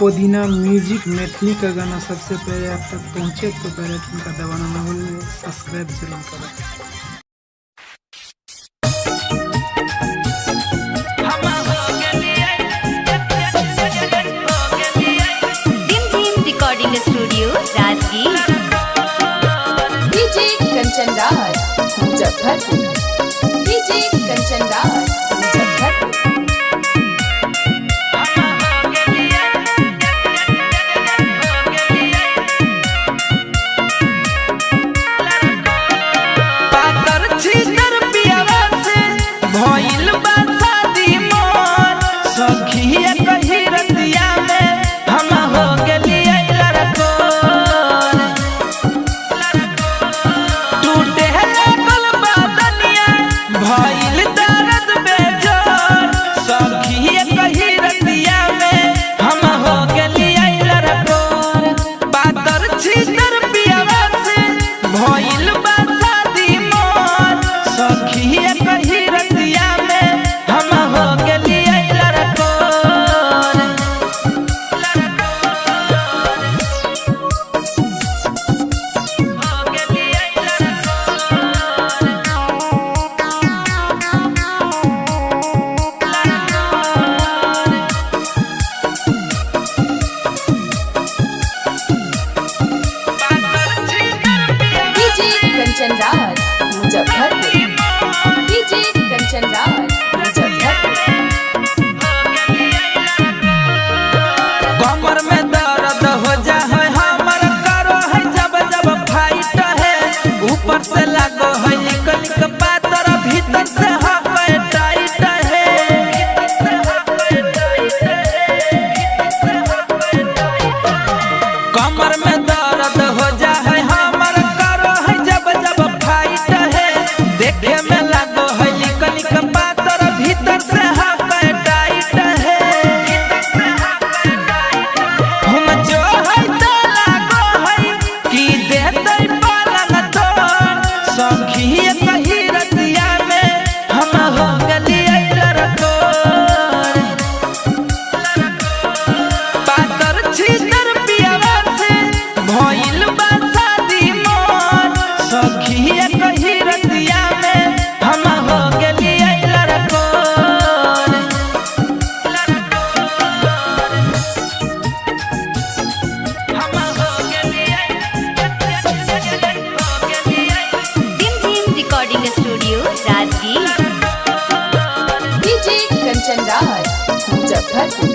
पुदीना म्यूजिक मैथिली का गाना सबसे पहले आप तक पहुंचे तो पहले उनका दबाना न भूलिए, सब्सक्राइब जरूर करें। Recording studio Rajgir. DJ Kanchan Raj Muzaffarpur, DJ Kanchan Raj Muzaffarpur. Kanchan Raj Muzaffarpur, DJ Kanchan Raj Muzaffarpur. कमर में दर्द हो जा है हमर करो है जब जब फाइट है, ऊपर से लागो है निकल पातर भीतर से हवे टाइट है। कमर में दर्द हो जा है हमर करो है जब जब फाइट है, देखे में लागो है निकल पातर भीतर से हवे टाइट है। हम जो है तो लागो है कि देते पालन तो सखी कही रतिया में हम हो गलिए लड़कोर। पातर छीतर पियावा से भइल बा शादी मोर, सखी कही रतिया में हम हो गलिए लड़कोर। हम हो गलिए recording studio Rajgir. DJ Kanchan Raj Muzaffarpur,